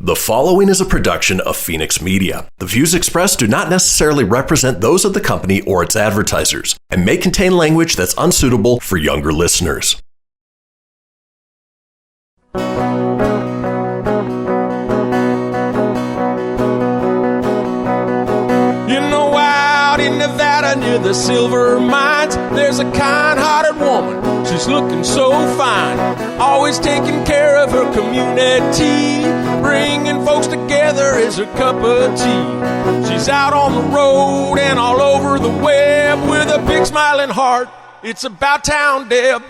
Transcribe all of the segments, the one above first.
The following is a production of Fenix Media. The views expressed do not necessarily represent those of the company or its advertisers and may contain language that's unsuitable for younger listeners. In Nevada near the silver mines, there's a kind-hearted woman. She's looking so fine, always taking care of her community. Bringing folks together is her cup of tea. She's out on the road and all over the web with a big smiling heart. It's About Town Deb.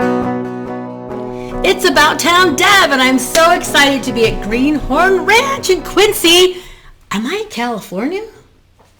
It's About Town Deb, and I'm so excited to be at Greenhorn Ranch in Quincy. Am I in California?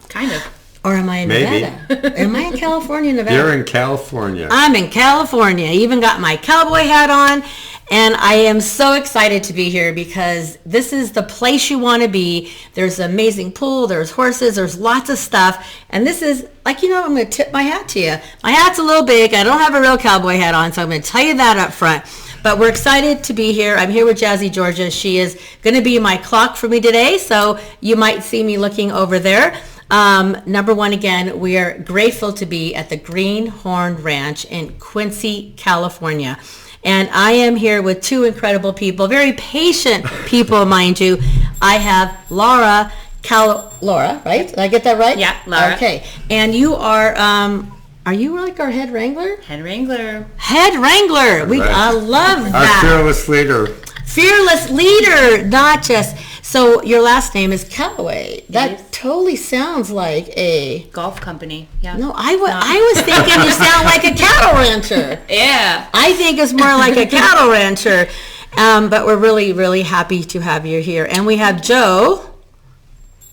Kind of. Or am I in Nevada? Am I in California, Nevada? You're in California. I'm in California. I even got my cowboy hat on. And I am so excited to be here because this is the place you want to be. There's an amazing pool. There's horses. There's lots of stuff. And this is, like, I'm going to tip my hat to you. My hat's a little big. I don't have a real cowboy hat on, so I'm going to tell you that up front. But we're excited to be here. I'm here with Jazzy Georgia. She is going to be my clock for me today, so you might see me looking over there. Number one, again, we are grateful to be at the Greenhorn Ranch in Quincy, California. And I am here with two incredible people, very patient people, mind you. I have Lara, right? Did I get that right? Yeah, Lara. Okay. And you are you like our head wrangler? Head wrangler. Head wrangler. Right. I love that. Our fearless leader. Fearless leader, not just. So your last name is Calloway. That totally sounds like a golf company. Yeah. No, I was thinking you sound like a cattle rancher. Yeah. I think it's more like a cattle rancher. But we're really, really happy to have you here. And we have Joe.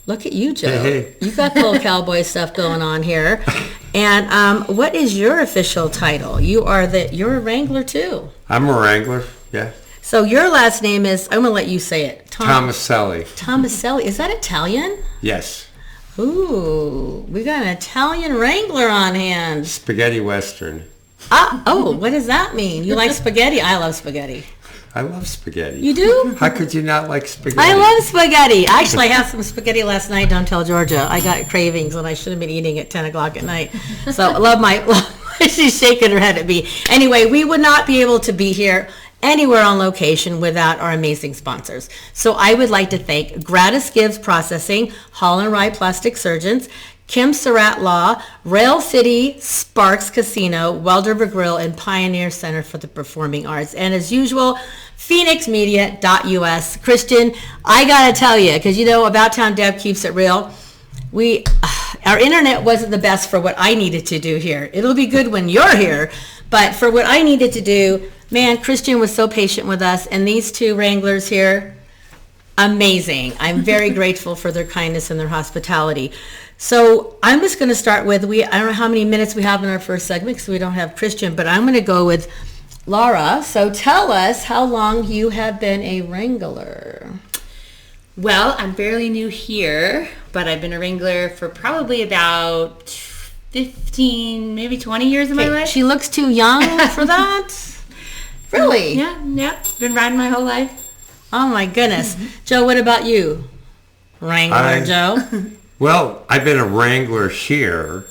Look at you, Joe. Hey. You got the little cowboy stuff going on here. And what is your official title? You're a wrangler too. I'm a wrangler, yeah. So your last name is, I'm going to let you say it. Tomaselli. Tomaselli. Is that Italian? Yes. Ooh, we got an Italian wrangler on hand. Spaghetti Western. What does that mean? You like spaghetti? I love spaghetti. I love spaghetti. You do? How could you not like spaghetti? I love spaghetti. Actually, I had some spaghetti last night. Don't tell Georgia. I got cravings and I should have been eating at 10 o'clock at night. So I love she's shaking her head at me. Anyway, we would not be able to be here anywhere on location without our amazing sponsors. So I would like to thank GratisGives Processing, Hall & Wrye Plastic Surgeons, Kim Surratt Law, Rail City, Sparks Casino, Welder Grille, and Pioneer Center for the Performing Arts. And as usual, FenixMedia.us. Christian, I gotta tell you, because About Town Deb keeps it real. Our internet wasn't the best for what I needed to do here. It'll be good when you're here, but for what I needed to do, man, Christian was so patient with us, and these two wranglers here, amazing. I'm very grateful for their kindness and their hospitality. So I'm just going to start with, I don't know how many minutes we have in our first segment because we don't have Christian, but I'm going to go with Lara. So tell us how long you have been a wrangler. Well, I'm fairly new here, but I've been a wrangler for probably about 15, maybe 20 years of my life. She looks too young for that. Really? Yeah. Been riding my whole life. Oh my goodness. Joe, what about you? Wrangler Joe? Well, I've been a wrangler here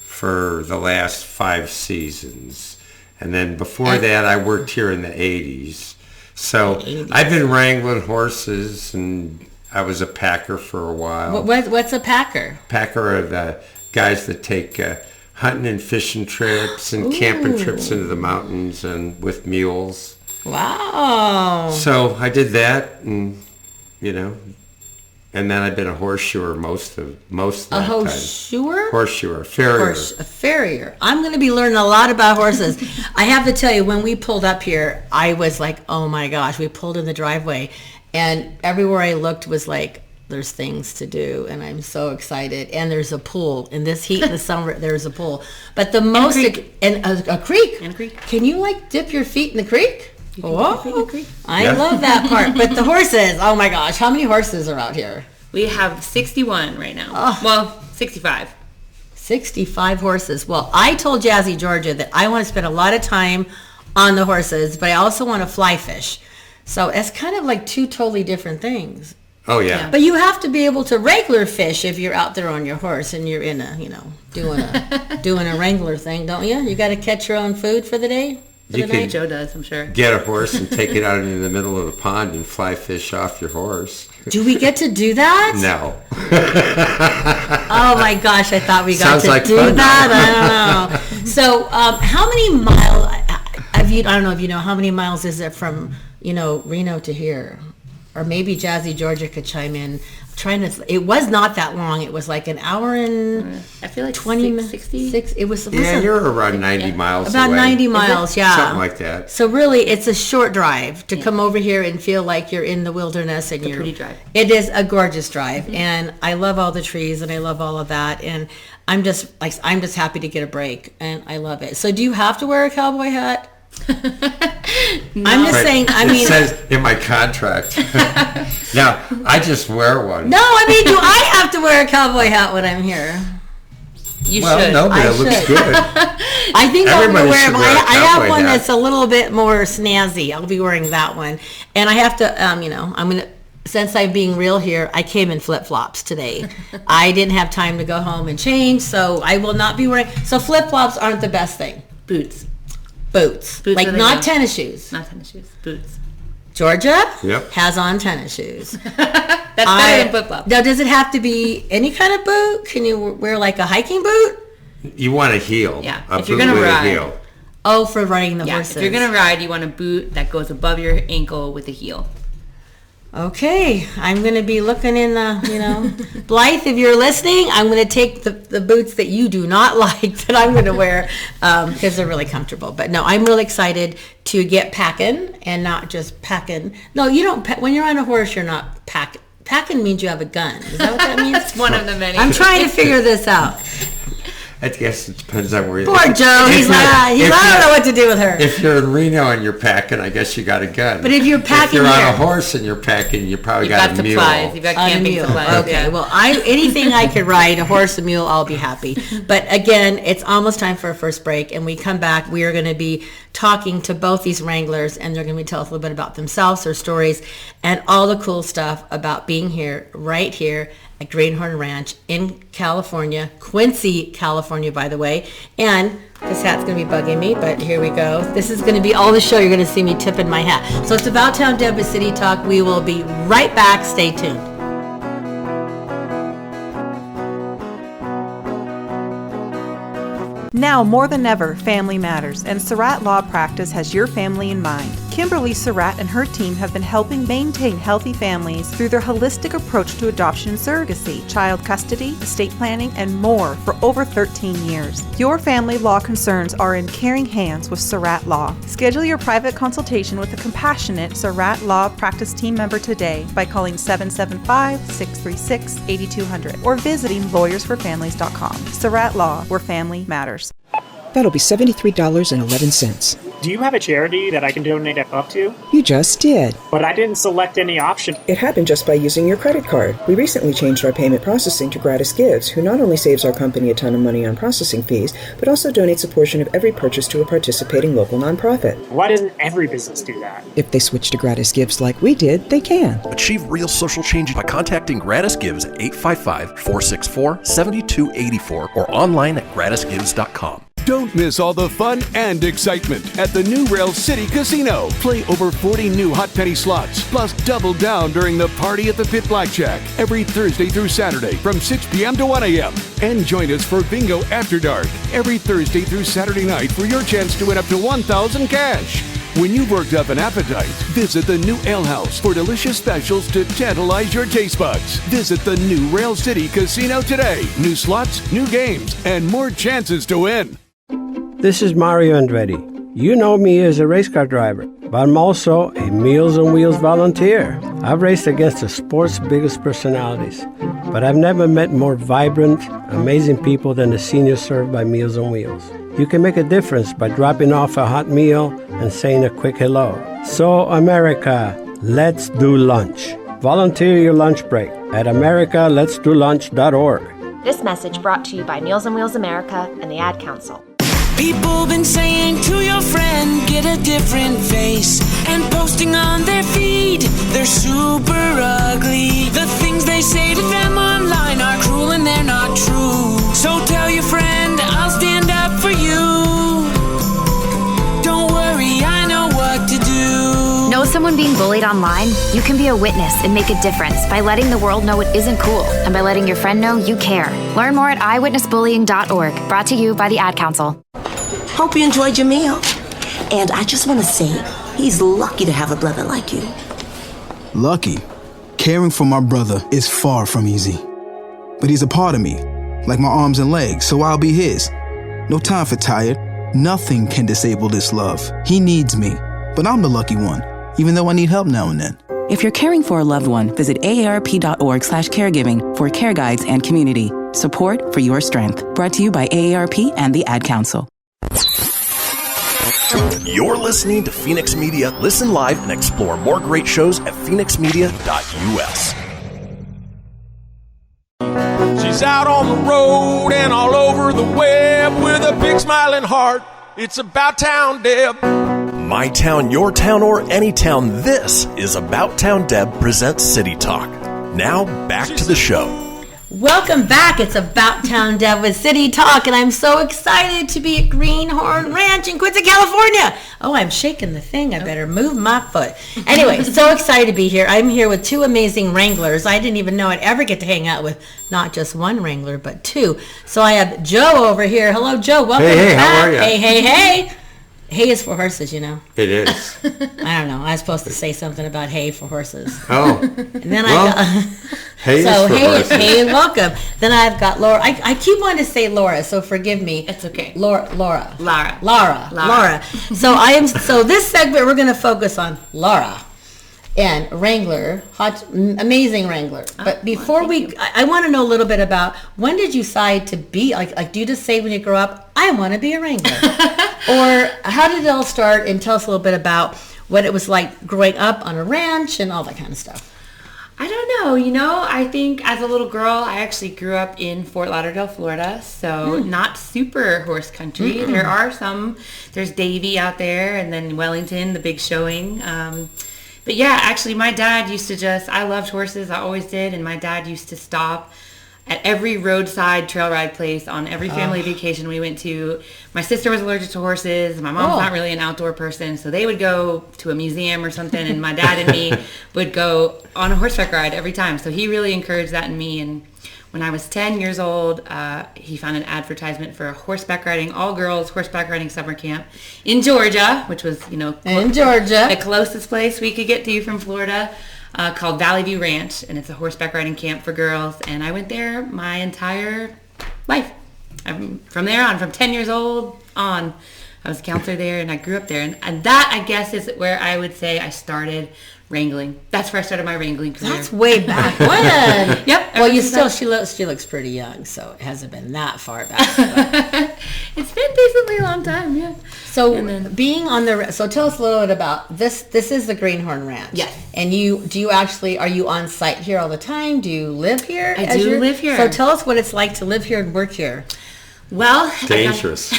for the last 5 seasons. And then before that, I worked here in the 80s. So I've been wrangling horses, and I was a packer for a while. What's a packer? Packer are the guys that take hunting and fishing trips and camping trips into the mountains and with mules. Wow. So I did that, and and then I've been a horseshoer most of that time. A horseshoer? Horseshoer, farrier. A farrier. I'm going to be learning a lot about horses. I have to tell you, when we pulled up here, I was like, oh my gosh, we pulled in the driveway, and everywhere I looked was like, there's things to do, and I'm so excited. And there's a pool. In this heat in the summer, there's a pool. But the most... And a creek. And a creek. Can you, dip your feet in the creek? Whoa. I love that part. But the horses, oh my gosh, how many horses are out here? We have 61 right now. Oh. Well, 65. 65 horses. Well, I told Jazzy Georgia that I want to spend a lot of time on the horses, but I also want to fly fish. So it's kind of like two totally different things. Oh, yeah. But you have to be able to wrangler fish if you're out there on your horse and you're in a, doing a wrangler thing, don't you? You got to catch your own food for the day? You can Joe does, I'm sure. get a horse and take it out into the middle of the pond and fly fish off your horse. Do we get to do that? No. Oh my gosh, I thought we got Sounds to like do fun, that. I don't know. So, how many miles, I don't know if you know, how many miles is it from, Reno to here? Or maybe Jazzy Georgia could chime in. It was not that long. It was like an hour and I feel like 20 minutes. 60. It was You're around 90 miles about away. 90 miles, yeah. Something like that. So really, it's a short drive to come over here and feel like you're in the wilderness. And It's a pretty drive. It is a gorgeous drive, and I love all the trees, and I love all of that, and I'm just happy to get a break, and I love it. So do you have to wear a cowboy hat? I'm just saying, It says in my contract. Now, I just wear one. No, do I have to wear a cowboy hat when I'm here? You Well, should. no, but I it looks should. good. I think I'm going Everybody to wear should it. wear a I have cowboy one hat. that's a little bit more snazzy. I'll be wearing that one. And I have to, I'm going to, since I'm being real here, I came in flip-flops today. I didn't have time to go home and change, so I will not be wearing, so flip-flops aren't the best thing. Boots. Boots. Boots Like are the not best. tennis shoes. Not tennis shoes. Boots. Georgia Yep. has on tennis shoes. That's better than flip-flops. Now, does it have to be any kind of boot? Can you wear like a hiking boot? You want a heel. Yeah, A if you're boot gonna with ride. a heel. Oh, for riding the Yeah, horses. if you're going to ride, you want a boot that goes above your ankle with a heel. Okay, I'm going to be looking in the, Blythe, if you're listening, I'm going to take the boots that you do not like that I'm going to wear because they're really comfortable. But no, I'm really excited to get packing and not just packing. No, you don't, when you're on a horse, you're not packing. Packing means you have a gun. Is that what that means? That's one of the many. I'm trying to figure this out. I guess it depends on where you're. Poor Joe, he's like, I don't know what to do with her. If you're in Reno and you're packing, I guess you got a gun. But if you're packing if you're on a here- horse and you're packing, you probably You've got a mule. supplies. You've got On a camping mule. supplies. Okay, yeah. well, anything I could ride, a horse, a mule, I'll be happy. But again, it's almost time for our first break, and we come back, we are going to be talking to both these wranglers, and they're going to tell us a little bit about themselves, their stories, and all the cool stuff about being here, right here at Greenhorn Ranch in California, Quincy, California, by the way. And this hat's going to be bugging me, but here we go. This is going to be all the show. You're going to see me tipping my hat. So it's About Town Denver City Talk. We will be right back. Stay tuned. Now more than ever, family matters, and Surratt Law Practice has your family in mind. Kimberly Surratt and her team have been helping maintain healthy families through their holistic approach to adoption and surrogacy, child custody, estate planning, and more for over 13 years. Your family law concerns are in caring hands with Surratt Law. Schedule your private consultation with a compassionate Surratt Law Practice team member today by calling 775-636-8200 or visiting lawyersforfamilies.com. Surratt Law, where family matters. That'll be $73.11. Do you have a charity that I can donate up to? You just did. But I didn't select any option. It happened just by using your credit card. We recently changed our payment processing to GratisGives, who not only saves our company a ton of money on processing fees, but also donates a portion of every purchase to a participating local nonprofit. Why doesn't every business do that? If they switch to GratisGives like we did, they can. Achieve real social change by contacting GratisGives at 855-464-7284 or online at gratisgives.com. Don't miss all the fun and excitement at the new Rail City Casino. Play over 40 new hot penny slots, plus double down during the Party at the Pit Blackjack every Thursday through Saturday from 6 p.m. to 1 a.m. And join us for Bingo After Dark every Thursday through Saturday night for your chance to win up to $1,000 cash. When you've worked up an appetite, visit the new Ale House for delicious specials to tantalize your taste buds. Visit the new Rail City Casino today. New slots, new games, and more chances to win. This is Mario Andretti. You know me as a race car driver, but I'm also a Meals on Wheels volunteer. I've raced against the sport's biggest personalities, but I've never met more vibrant, amazing people than the seniors served by Meals on Wheels. You can make a difference by dropping off a hot meal and saying a quick hello. So, America, let's do lunch. Volunteer your lunch break at americaletsdolunch.org. This message brought to you by Meals on Wheels America and the Ad Council. People been saying to your friend, get a different face, and posting on their feed, they're super ugly. The being bullied online? You can be a witness and make a difference by letting the world know it isn't cool and by letting your friend know you care. Learn more at eyewitnessbullying.org. Brought to you by the Ad Council. Hope you enjoyed your meal. And I just want to say, he's lucky to have a brother like you. Lucky? Caring for my brother is far from easy. But he's a part of me, like my arms and legs, so I'll be his. No time for tired. Nothing can disable this love. He needs me, but I'm the lucky one, even though I need help now and then. If you're caring for a loved one, visit aarp.org/caregiving for care guides and community. Support for your strength. Brought to you by AARP and the Ad Council. You're listening to Fenix Media. Listen live and explore more great shows at phoenixmedia.us. She's out on the road and all over the web with a big smiling heart. It's About Town Deb. My town, your town, or any town, this is About Town Deb presents City Talk. Now, back to the show. Welcome back. It's About Town Deb with City Talk, and I'm so excited to be at Greenhorn Ranch in Quincy, California. Oh, I'm shaking the thing. I better move my foot. Anyway, so excited to be here. I'm here with two amazing wranglers. I didn't even know I'd ever get to hang out with not just one wrangler, but two. So I have Joe over here. Hello, Joe. Welcome Hey, back. how are you? Hey. Hay is for horses, you know. It is. I don't know. I was supposed to say something about hay for horses. Oh. And then well, hay is for horses. Hey, welcome. Then I've got Laura. I keep wanting to say Laura, so forgive me. It's okay. Lara. Lara. So this segment we're going to focus on Lara and Wrangler, amazing Wrangler. But before I want to know a little bit about, when did you decide to be, like do you just say when you grow up, I want to be a Wrangler? Or how did it all start? And tell us a little bit about what it was like growing up on a ranch and all that kind of stuff. I don't know. I think as a little girl, I actually grew up in Fort Lauderdale, Florida, so not super horse country. Mm-mm. There's Davie out there, and then Wellington, the big showing. But yeah, actually my dad used to I loved horses, I always did, and my dad used to stop at every roadside trail ride place on every family vacation we went to. My sister was allergic to horses, my mom's not really an outdoor person, so they would go to a museum or something, and my dad and me would go on a horseback ride every time. So he really encouraged that in me, and when I was 10 years old, he found an advertisement for a horseback riding, all-girls horseback riding summer camp in Georgia, which was, in Georgia, the closest place we could get to from Florida, called Valley View Ranch, and it's a horseback riding camp for girls. And I went there my entire life. From 10 years old on, I was a counselor there, and I grew up there. And that, I guess, is where I would say I started wrangling. That's where I started my wrangling career. That's way back when. Yep. Well, she looks pretty young, so it hasn't been that far back. It's been basically a long time, yeah. So tell us a little bit about this. This is the Greenhorn Ranch. Yes. And are you on site here all the time? Do you live here? I do live here. So tell us what it's like to live here and work here. Well, dangerous. Danger.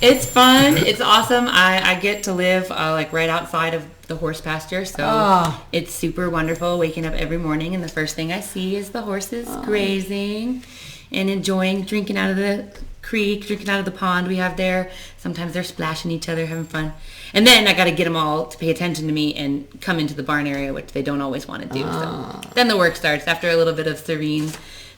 It's fun. It's awesome. I get to live right outside of the horse pasture, so it's super wonderful waking up every morning and the first thing I see is the horses grazing and enjoying drinking out of the creek, drinking out of the pond we have there. Sometimes they're splashing each other, having fun. And then I got to get them all to pay attention to me and come into the barn area, which they don't always want to do. So then the work starts after a little bit of serene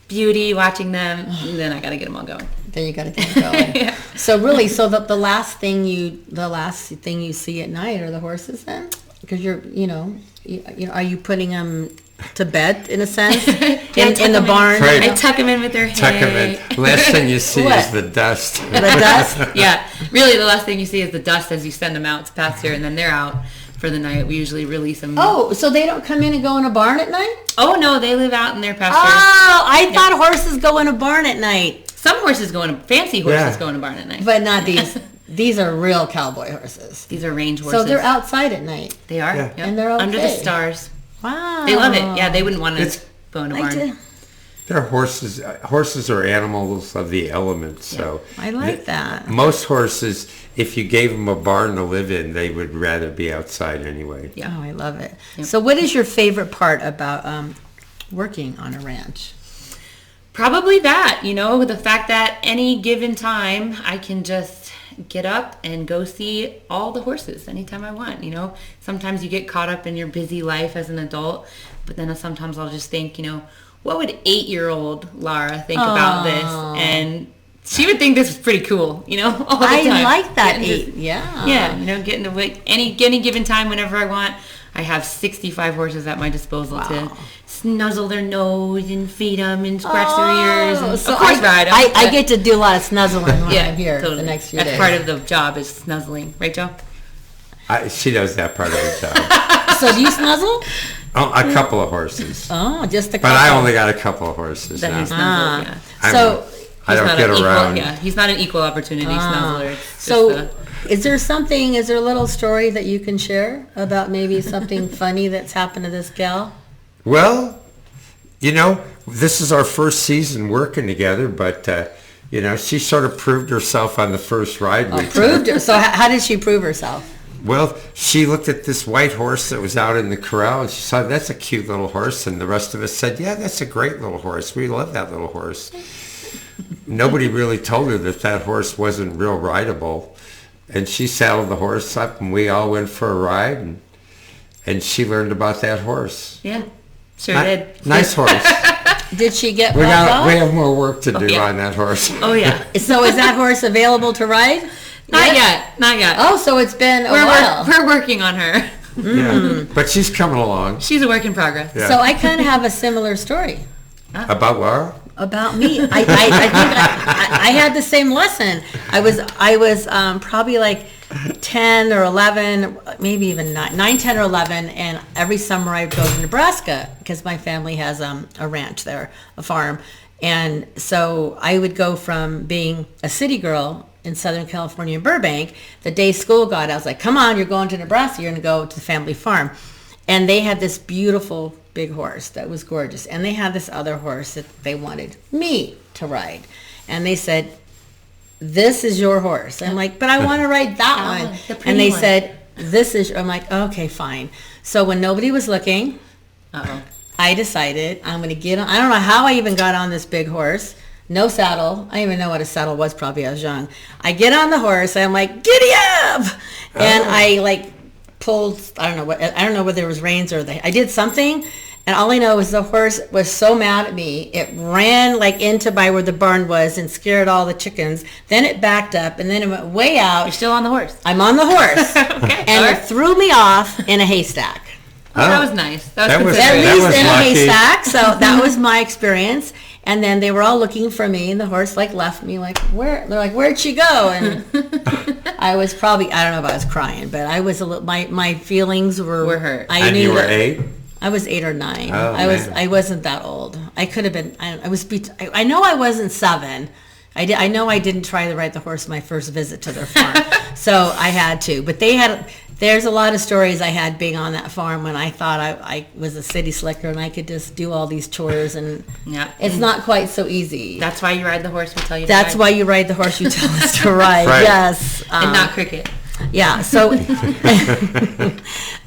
beauty, watching them, and then I got to get them all going. Then you got to get them going. Yeah. So really, the last thing you see at night are the horses then? Because are you putting them to bed in a sense in the barn? Right. I tuck them in with their hay. Tuck them in. Last thing you see is the dust. The dust? Yeah. Really, the last thing you see is the dust as you send them out to pasture, and then they're out for the night. We usually release them. Oh, so they don't come in and go in a barn at night? Oh, no, they live out in their pasture. Oh, I thought horses go in a barn at night. Some horses fancy horses go in a barn at night. But not these. These are real cowboy horses. These are range horses. So they're outside at night. They are. Yeah. Yep. And they're okay. Under the stars. Wow. They love it. Yeah, they wouldn't want to go in a barn. They're horses. Horses are animals of the elements. So I like that. Most horses, if you gave them a barn to live in, they would rather be outside anyway. Yeah. Oh, I love it. Yep. So what is your favorite part about working on a ranch? Probably that, the fact that any given time I can just get up and go see all the horses anytime I want. You know, sometimes you get caught up in your busy life as an adult, but then sometimes I'll just think, you know, what would 8-year-old Lara think about this? And she would think this was pretty cool, you know, all the time. I like that 8. Yeah, you know, getting to any given time whenever I want. I have 65 horses at my disposal to snuzzle their nose and feed them and scratch their ears and so of course ride them. I get to do a lot of snuzzling when I'm here the next few days. That's part of the job is snuzzling. Right, Joe? She does that part of the job. So do you snuzzle? Oh, a couple of horses. Oh, just a couple. But I only got a couple of horses now. So I don't get around. He's not an equal opportunity snuzzler. So is there a little story that you can share about maybe something funny that's happened to this gal? Well, you know, this is our first season working together, but, you know, she sort of proved herself on the first ride. Proved her? So how did she prove herself? Well, she looked at this white horse that was out in the corral, and she said, that's a cute little horse. And the rest of us said, yeah, that's a great little horse. We love that little horse. Nobody really told her that horse wasn't real rideable. And she saddled the horse up, and we all went for a ride, and she learned about that horse. Yeah, sure did. Nice horse. Did she get we have more work to do on that horse. Oh, yeah. So is that horse available to ride? Not yet. Oh, so it's been a while. We're working on her. Yeah, but she's coming along. She's a work in progress. Yeah. So I kind of have a similar story. About Lara? About me. I think I had the same lesson. I was probably like 10 or 11, maybe even 9, 10 or 11, and every summer I would go to Nebraska because my family has a ranch there, a farm. And so I would go from being a city girl in Southern California in Burbank. The day school got out, I was like, come on, you're going to Nebraska, you're going to go to the family farm. And they had this beautiful big horse that was gorgeous. And they had this other horse that they wanted me to ride. And they said, this is your horse. I'm like, but I want to ride that one. And they said, this is, I'm like, okay, fine. So when nobody was looking, I decided I'm going to get on. I don't know how I even got on this big horse. No saddle. I didn't even know what a saddle was, probably I was young. I get on the horse, and I'm like, giddy up! And I like pulled, I don't know whether it was reins or I did something, and all I know is the horse was so mad at me, it ran like into by where the barn was and scared all the chickens. Then it backed up, and then it went way out. You're still on the horse. I'm on the horse. Okay, and it threw me off in a haystack. Oh, that was nice. That was at least in a haystack, so that was my experience. And then they were all looking for me, and the horse like left me like, where? They're like, where'd she go? And I was probably, I don't know if I was crying, but I was a little, my feelings were hurt. And you were 8? I was 8 or 9. Oh, I wasn't that old. I could have been, I know I wasn't 7. I know I didn't try to ride the horse my first visit to their farm. So I had to, but there's a lot of stories I had being on that farm when I thought I was a city slicker and I could just do all these chores, and it's not quite so easy. That's why you ride the horse we tell you to That's ride. why you ride the horse you tell us to ride. Right. Yes. And not cricket. Yeah, so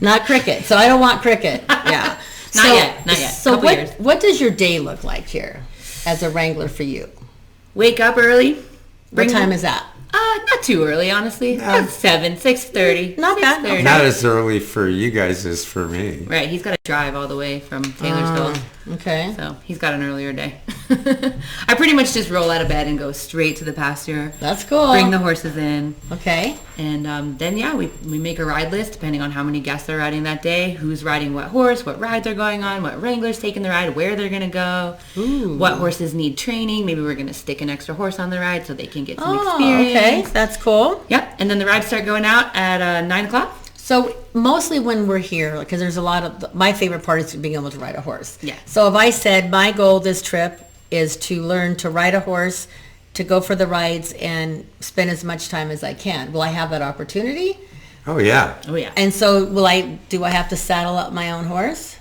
not cricket. So I don't want cricket. Yeah. Not yet. So what does your day look like here as a wrangler for you? Wake up early. What time is that? Not too early, honestly. 6:30. Not bad. Not as early for you guys as for me. Right, he's got to drive all the way from Taylorsville. Okay. So he's got an earlier day. I pretty much just roll out of bed and go straight to the pasture. That's cool. Bring the horses in. Okay. And then, we make a ride list depending on how many guests are riding that day, who's riding what horse, what rides are going on, what wrangler's taking the ride, where they're going to go, what horses need training. Maybe we're going to stick an extra horse on the ride so they can get some experience. Okay. That's cool. Yep. And then the rides start going out at 9 o'clock. So mostly when we're here, because there's a lot of, my favorite part is being able to ride a horse. Yeah. So if I said my goal this trip is to learn to ride a horse, to go for the rides and spend as much time as I can, will I have that opportunity? Oh yeah. Oh yeah. And so do I have to saddle up my own horse?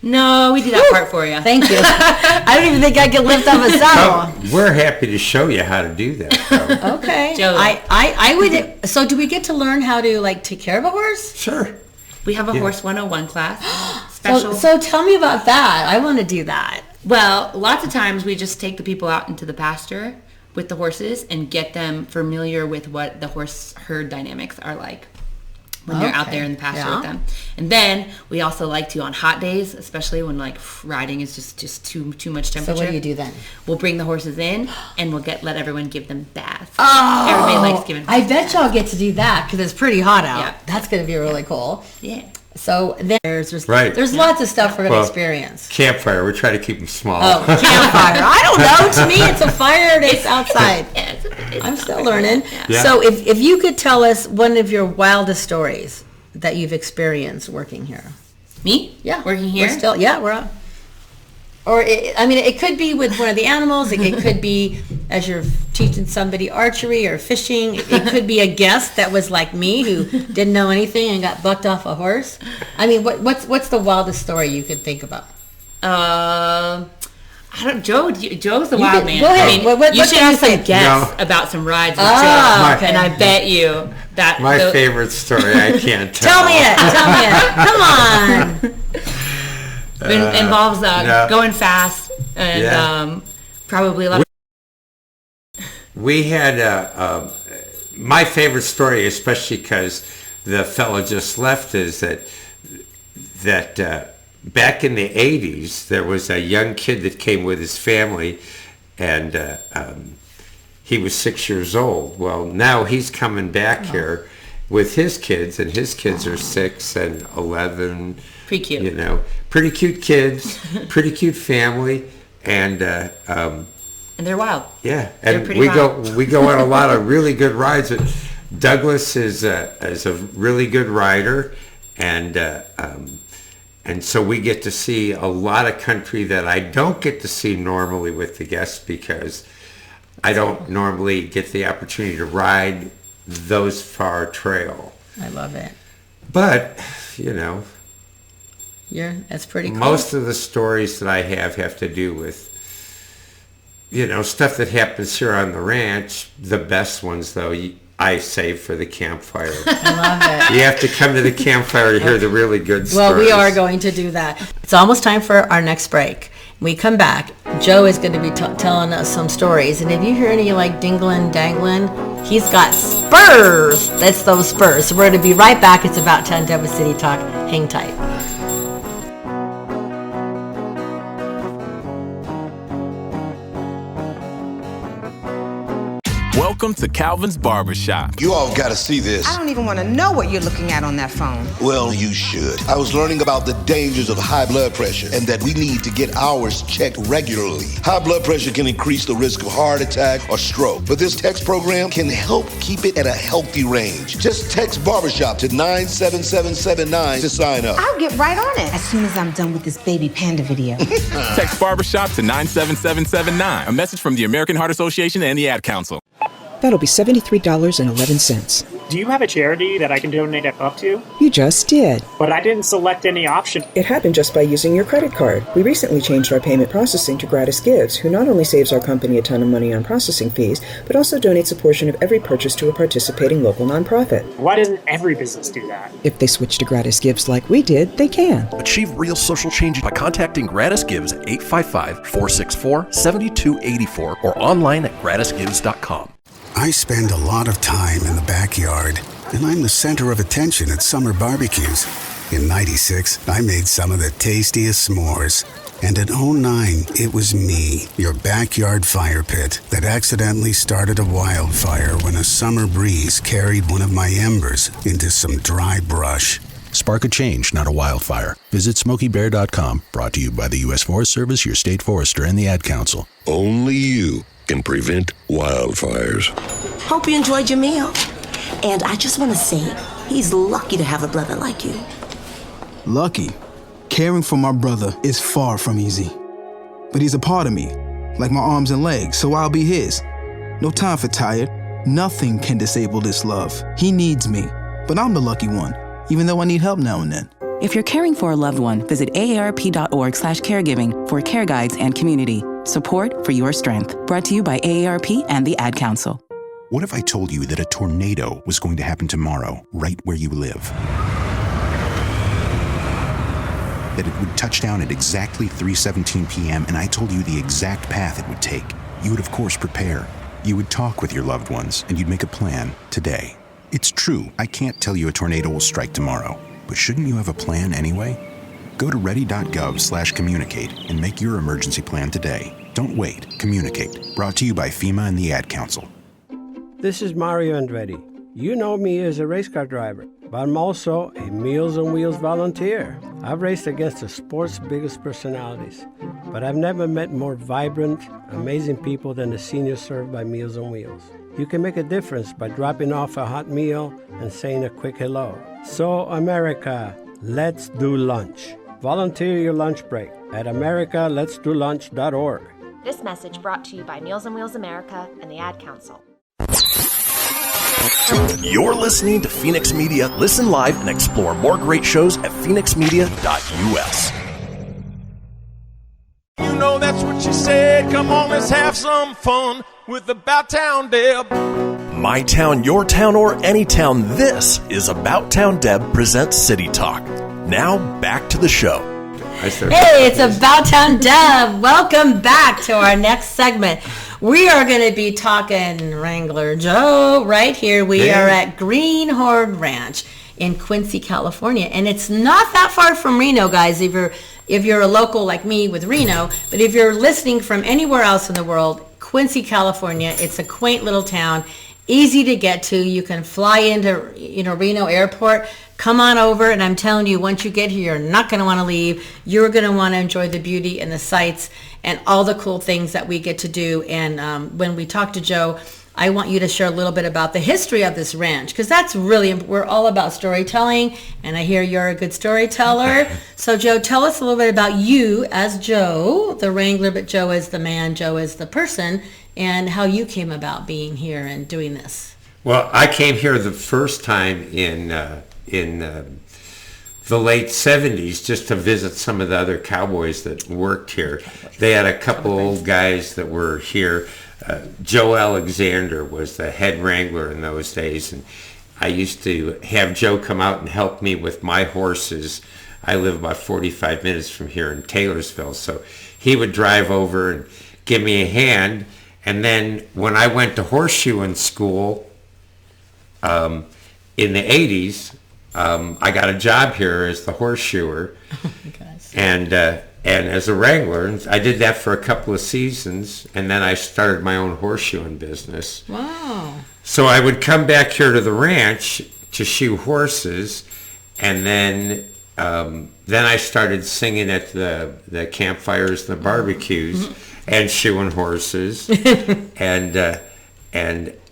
No, we do that part for you. Thank you. I don't even think I can lift up a saddle. So we're happy to show you how to do that, though. Okay. Joe. I would. So do we get to learn how to take care of a horse? Sure. We have a Horse 101 class. Special. So tell me about that. I want to do that. Well, lots of times we just take the people out into the pasture with the horses and get them familiar with what the horse herd dynamics are like when they're out there in the pasture with them. And then we also like to, on hot days, especially when like riding is just too much temperature. So what do you do then? We'll bring the horses in and we'll let everyone give them baths. Oh, everybody likes giving baths. I bet y'all get to do that because it's pretty hot out. Yeah. That's going to be really cool. Yeah. So then there's Right. lots of stuff we're going to experience. Campfire. We try to keep them small. Oh, campfire. I don't know. To me, it's a fire that's outside. I'm still learning. Yeah. So if you could tell us one of your wildest stories that you've experienced working here. Me? Yeah. Working here? We're on. Or, it could be with one of the animals. It could be as you're teaching somebody archery or fishing. It could be a guest that was like me who didn't know anything and got bucked off a horse. I mean, what's the wildest story you could think about? Joe's the wild man. Go ahead. I mean, you should have some guests about some rides with Joe. Okay. And I bet you that... My favorite story, I can't tell. Tell me it. Come on. It involves going fast and probably a lot of... We had my favorite story, especially because the fellow just left, is that back in the 80s, there was a young kid that came with his family, and he was 6 years old. Well, now he's coming back here with his kids, and his kids are 6 and 11. Pretty cute. You know, pretty cute kids, pretty cute family, and they're wild. Yeah, they're and pretty we go on a lot of really good rides. Douglas is a really good rider, and so we get to see a lot of country that I don't get to see normally with the guests because I don't normally get the opportunity to ride those far trail. I love it. But, you know, that's pretty cool. Most of the stories that I have to do with, you know, stuff that happens here on the ranch. The best ones, though, I save for the campfire. I love it. You have to come to the campfire to hear the really good stories. Well, we are going to do that. It's almost time for our next break. When we come back, Joe is going to be telling us some stories. And if you hear any like dingling, dangling, he's got spurs. That's those spurs. So we're going to be right back. It's About 10 Deborah City Talk. Hang tight. Welcome to Calvin's Barbershop. You all got to see this. I don't even want to know what you're looking at on that phone. Well, you should. I was learning about the dangers of high blood pressure and that we need to get ours checked regularly. High blood pressure can increase the risk of heart attack or stroke, but this text program can help keep it at a healthy range. Just text Barbershop to 97779 to sign up. I'll get right on it as soon as I'm done with this baby panda video. Text Barbershop to 97779. A message from the American Heart Association and the Ad Council. That'll be $73.11. Do you have a charity that I can donate up to? You just did. But I didn't select any option. It happened just by using your credit card. We recently changed our payment processing to GratisGives, who not only saves our company a ton of money on processing fees, but also donates a portion of every purchase to a participating local nonprofit. Why doesn't every business do that? If they switch to GratisGives like we did, they can. Achieve real social change by contacting GratisGives at 855-464-7284 or online at gratisgives.com. I spend a lot of time in the backyard, and I'm the center of attention at summer barbecues. In '96, I made some of the tastiest s'mores. And in '09, it was me, your backyard fire pit, that accidentally started a wildfire when a summer breeze carried one of my embers into some dry brush. Spark a change, not a wildfire. Visit SmokeyBear.com, brought to you by the U.S. Forest Service, your state forester, and the Ad Council. Only you can prevent wildfires. Hope you enjoyed your meal. And I just want to say, he's lucky to have a brother like you. Lucky? Caring for my brother is far from easy. But he's a part of me, like my arms and legs, so I'll be his. No time for tired. Nothing can disable this love. He needs me, but I'm the lucky one, even though I need help now and then. If you're caring for a loved one, visit aarp.org/caregiving for care guides and community. Support for your strength. Brought to you by AARP and the Ad Council. What if I told you that a tornado was going to happen tomorrow, right where you live? That it would touch down at exactly 3:17 p.m., and I told you the exact path it would take. You would, of course, prepare. You would talk with your loved ones and you'd make a plan today. It's true, I can't tell you a tornado will strike tomorrow, but shouldn't you have a plan anyway? Go to ready.gov/communicate and make your emergency plan today. Don't wait. Communicate. Brought to you by FEMA and the Ad Council. This is Mario Andretti. You know me as a race car driver, but I'm also a Meals on Wheels volunteer. I've raced against the sport's biggest personalities, but I've never met more vibrant, amazing people than the seniors served by Meals on Wheels. You can make a difference by dropping off a hot meal and saying a quick hello. So, America, let's do lunch. Volunteer your lunch break at americaletsdolunch.org. This message brought to you by Meals on Wheels America and the Ad Council. You're listening to Fenix Media. Listen live and explore more great shows at phoenixmedia.us. You know that's what she said. Come on, let's have some fun with About Town Deb. My town, your town, or any town, this is About Town Deb presents City Talk. Now, back to the show. Hey, it's About Town Deb. Welcome back to our next segment. We are going to be talking Wrangler Joe right here. We are at Greenhorn Ranch in Quincy, California, and it's not that far from Reno, guys. If you're a local like me with Reno, but if you're listening from anywhere else in the world, Quincy, California, it's a quaint little town, easy to get to. You can fly into Reno Airport. Come on over, and I'm telling you, once you get here, you're not going to want to leave. You're going to want to enjoy the beauty and the sights and all the cool things that we get to do. And when we talk to Joe, I want you to share a little bit about the history of this ranch, because that's really, we're all about storytelling, and I hear you're a good storyteller. So Joe, tell us a little bit about you as Joe, the Wrangler, but Joe is the man, Joe is the person, and how you came about being here and doing this. Well, I came here the first time in the late 70s just to visit some of the other cowboys that worked here. They had a couple old guys that were here. Joe Alexander was the head wrangler in those days, and I used to have Joe come out and help me with my horses. I live about 45 minutes from here in Taylorsville, so he would drive over and give me a hand. And then when I went to horseshoeing school in the 80s, I got a job here as the horseshoer, and as a wrangler. I did that for a couple of seasons, and then I started my own horseshoeing business. Wow! So I would come back here to the ranch to shoe horses, and then I started singing at the campfires and the barbecues and shoeing horses, and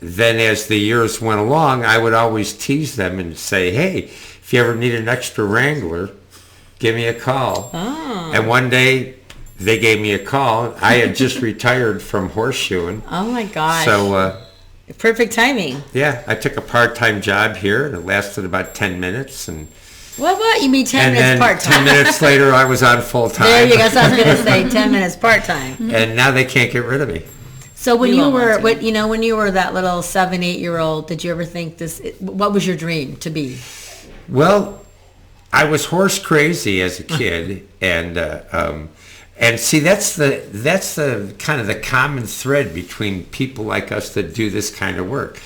then as the years went along, I would always tease them and say, hey, if you ever need an extra wrangler, give me a call. Oh. And one day they gave me a call. I had just retired from horseshoeing. Oh my gosh. So perfect timing. Yeah, I took a part-time job here, and it lasted about 10 minutes. And what? You mean 10 minutes part-time? 10 minutes later, I was on full-time. There you go. So I was going to say 10 minutes part-time. And now they can't get rid of me. So when you were that little 7-8-year-old, did you ever think this? What was your dream to be? Well, I was horse crazy as a kid, and see that's the kind of the common thread between people like us that do this kind of work.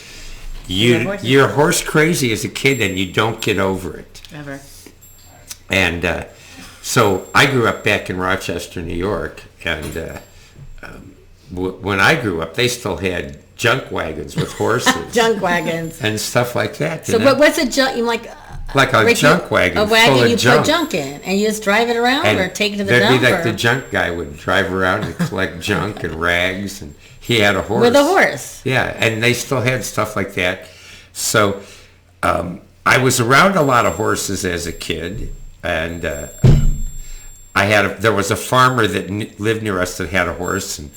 You're horse crazy as a kid, and you don't get over it ever. And so I grew up back in Rochester, New York, and when I grew up, they still had junk wagons with horses, junk wagons, and stuff like that. So, what's a junk? Like a junk wagon, a wagon full you of junk. Put junk in, and you just drive it around, or take it to the dump. There'd be like the junk guy would drive around and collect junk and rags, and he had a horse. With a horse. Yeah, and they still had stuff like that. So I was around a lot of horses as a kid, and there was a farmer that lived near us that had a horse, and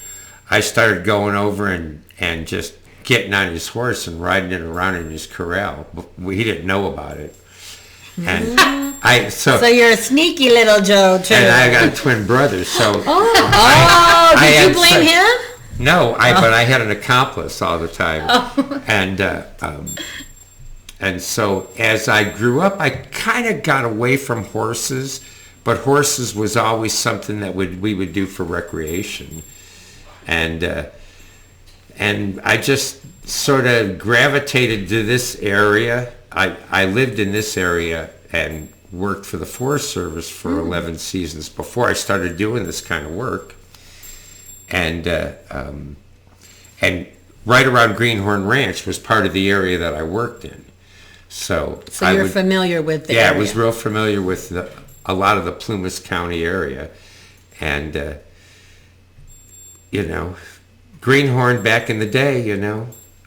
I started going over and just getting on his horse and riding it around in his corral. He didn't know about it. And so you're a sneaky little Joe too. And I got a twin brother, so did you blame him? No, but I had an accomplice all the time. And so as I grew up, I kind of got away from horses, but horses was always something that we would do for recreation. And and I just sort of gravitated to this area. I lived in this area and worked for the Forest Service for 11 seasons before I started doing this kind of work. And right around Greenhorn Ranch was part of the area that I worked in. So you're familiar with the area. Yeah, I was real familiar with a lot of the Plumas County area. And, Greenhorn back in the day,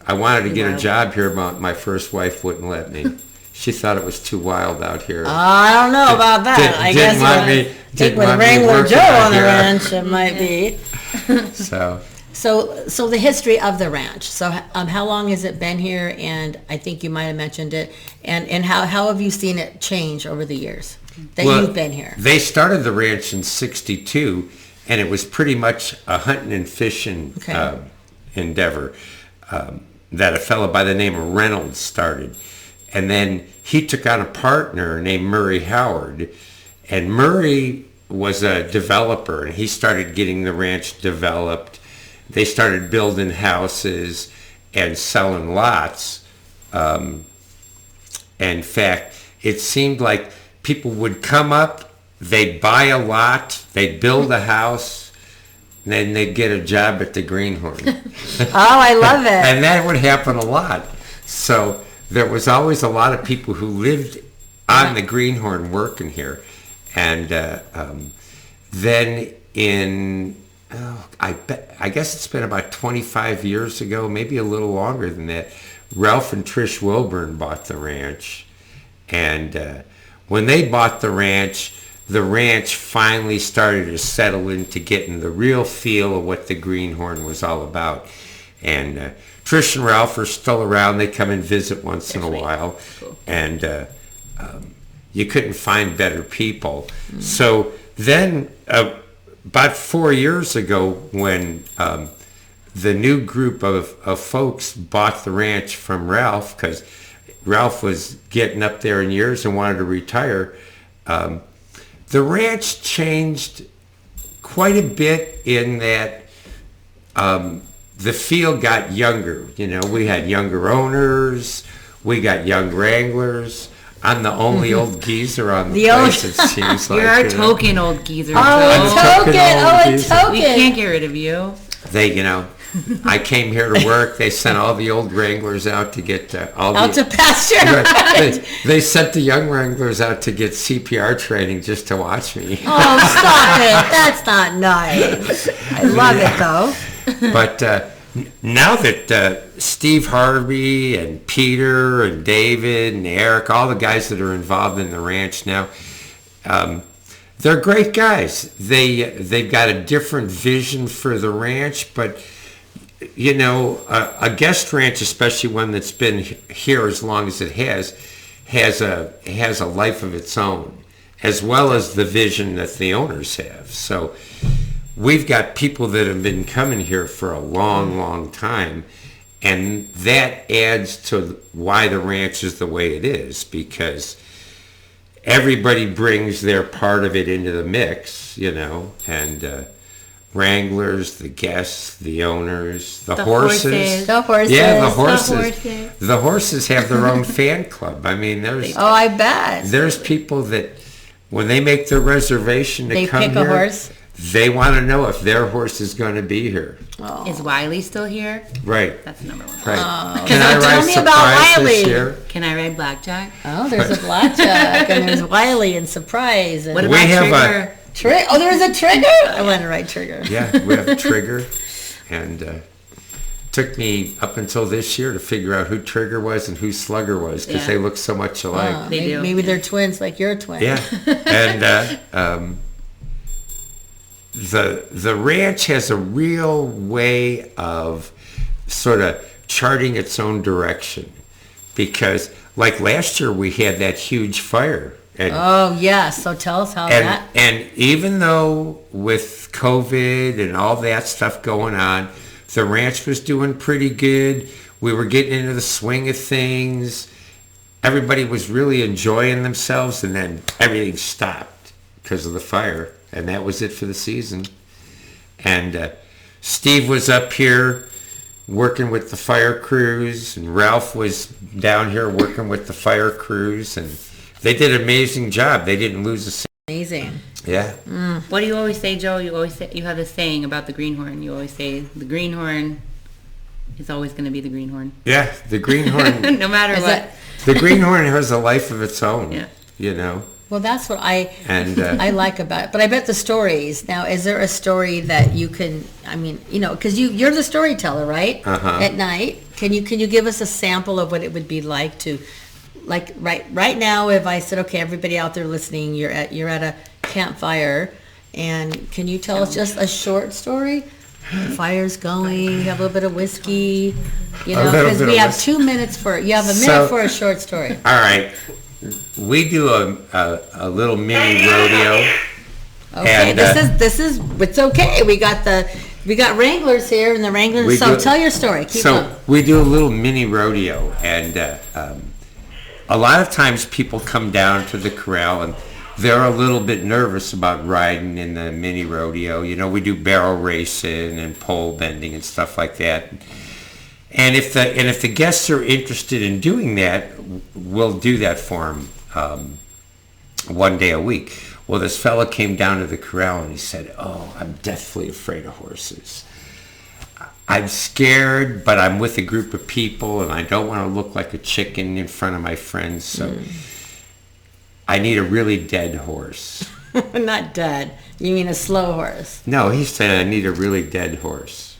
I wanted to get a job here, but my first wife wouldn't let me. She thought it was too wild out here. I don't know about that. I guess with Wrangler Joe on the ranch, it might be. So the history of the ranch. So how long has it been here? And I think you might have mentioned it. And how have you seen it change over the years that you've been here? They started the ranch in '62, and it was pretty much a hunting and fishing endeavor that a fellow by the name of Reynolds started. And then he took on a partner named Murray Howard. And Murray was a developer, and he started getting the ranch developed. They started building houses and selling lots. In fact, it seemed like people would come up, they'd buy a lot, they'd build a house, and then they'd get a job at the Greenhorn. Oh, I love it. And that would happen a lot. So there was always a lot of people who lived on the Greenhorn working here. And then I guess it's been about 25 years ago, maybe a little longer than that, Ralph and Trish Wilburn bought the ranch. And when they bought the ranch finally started to settle into getting the real feel of what the Greenhorn was all about. And Trish and Ralph are still around. They come and visit once in a while. And you couldn't find better people. So then about 4 years ago, when the new group of folks bought the ranch from Ralph, because Ralph was getting up there in years and wanted to retire, the ranch changed quite a bit in that the field got younger. We had younger owners, we got young wranglers. I'm the only old geezer on the place, it seems like. You're our token old geezer. Oh, a token. We can't get rid of you. I came here to work. They sent all the old wranglers out to get to pasture. They sent the young wranglers out to get CPR training just to watch me. Oh, stop it. That's not nice. I love it, though. But now that Steve Harvey and Peter and David and Eric, all the guys that are involved in the ranch now, they're great guys. They've got a different vision for the ranch, but a guest ranch, especially one that's been here as long as it has a life of its own, as well as the vision that the owners have. So we've got people that have been coming here for a long, long time, and that adds to why the ranch is the way it is, because everybody brings their part of it into the mix, and wranglers, the guests, the owners, the horses. The horses. Yeah, the horses. The horses have their own fan club. I mean, I bet. There's people that, when they make their reservation to come here, pick a horse. They want to know if their horse is going to be here. Oh. Is Wiley still here? Right. That's number one. Right. Oh. Can I Tell ride me about Wiley. this year? Can I ride Blackjack? Oh, there's a Blackjack, and there's Wiley and Surprise. And what about Trigger? Oh, there's a Trigger? I want to ride Trigger. Yeah, we have a Trigger. And took me up until this year to figure out who Trigger was and who Slugger was, because they look so much alike. They do. Maybe they're twins like your twin. Yeah. And the ranch has a real way of sort of charting its own direction, because like last year we had that huge fire. And, so tell us how that. And even though with COVID and all that stuff going on, the ranch was doing pretty good. We were getting into the swing of things. Everybody was really enjoying themselves, and then everything stopped because of the fire. And that was it for the season. And Steve was up here working with the fire crews, and Ralph was down here working with the fire crews, and they did an amazing job. They didn't lose a single. Amazing. Yeah. What do you always say, Joe? You always say, you have this saying about the greenhorn. You always say the greenhorn is always going to be the greenhorn. Yeah, the greenhorn. No matter what. The greenhorn has a life of its own. Yeah. You know. Well, that's what I like about it. But I bet the stories. Now, is there a story that you can? I mean, you know, because you're the storyteller, right? At night, can you give us a sample of what it would be like to, like right now? If I said, okay, everybody out there listening, you're at a campfire, and can you tell us just a short story? The fire's going. You have a little bit of whiskey, you know, because we have 2 minutes for. You have a minute for a short story. All right. We do a little mini rodeo. Okay, and, this is it's okay. We got wranglers here, and the wranglers. So tell your story. Keep going. We do a little mini rodeo, and a lot of times people come down to the corral and they're a little bit nervous about riding in the mini rodeo. You know, we do barrel racing and pole bending and stuff like that. And if the guests are interested in doing that, we'll do that for them 1 day a week. Well, this fella came down to the corral and he said, "Oh, I'm deathly afraid of horses. I'm scared, but I'm with a group of people and I don't want to look like a chicken in front of my friends, so I need a really dead horse." Not dead. You mean a slow horse? No, he said, "I need a really dead horse."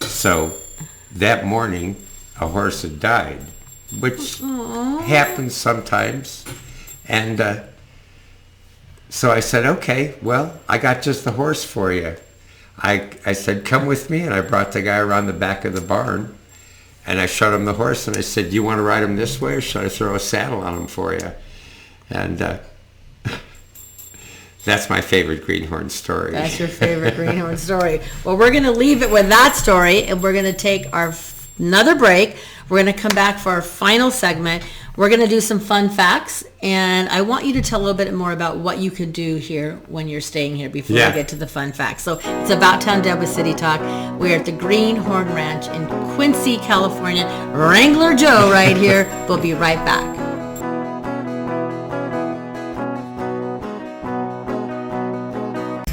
So that morning, a horse had died, which happens sometimes. And so I said, "Okay, well, I got just the horse for you." I said, "Come with me," and I brought the guy around the back of the barn, and I showed him the horse, and I said, "Do you want to ride him this way, or should I throw a saddle on him for you?" And that's my favorite greenhorn story. That's your favorite greenhorn story. Well, we're going to leave it with that story, and we're going to take another break. We're going to come back for our final segment. We're going to do some fun facts, and I want you to tell a little bit more about what you can do here when you're staying here before we get to the fun facts. So it's About Town Deb with City Talk. We're at the Greenhorn Ranch in Quincy, California. Wrangler Joe right here. We'll be right back.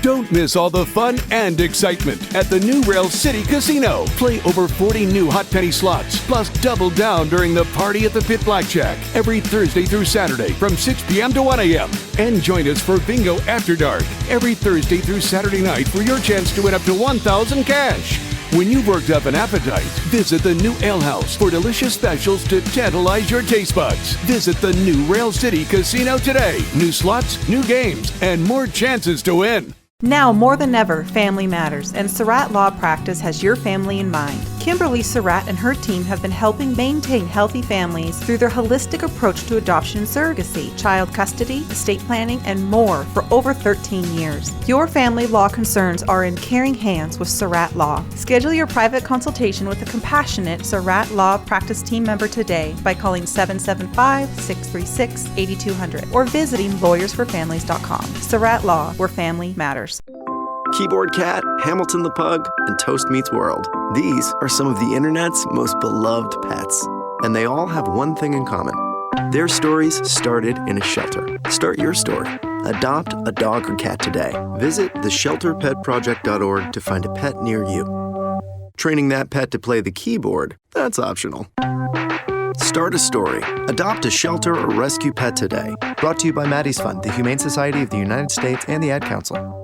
Don't miss all the fun and excitement at the new Rail City Casino. Play over 40 new hot penny slots, plus double down during the Party at the Pit Blackjack every Thursday through Saturday from 6 p.m. to 1 a.m. And join us for Bingo After Dark every Thursday through Saturday night for your chance to win up to $1,000 cash. When you've worked up an appetite, visit the new Ale House for delicious specials to tantalize your taste buds. Visit the new Rail City Casino today. New slots, new games, and more chances to win. Now more than ever, family matters, and Surratt Law Practice has your family in mind. Kimberly Surratt and her team have been helping maintain healthy families through their holistic approach to adoption and surrogacy, child custody, estate planning, and more for over 13 years. Your family law concerns are in caring hands with Surratt Law. Schedule your private consultation with a compassionate Surratt Law Practice team member today by calling 775-636-8200 or visiting lawyersforfamilies.com. Surratt Law, where family matters. Keyboard Cat, Hamilton the Pug, and Toast Meets World. These are some of the internet's most beloved pets. And they all have one thing in common. Their stories started in a shelter. Start your story. Adopt a dog or cat today. Visit theshelterpetproject.org to find a pet near you. Training that pet to play the keyboard, that's optional. Start a story. Adopt a shelter or rescue pet today. Brought to you by Maddie's Fund, the Humane Society of the United States, and the Ad Council.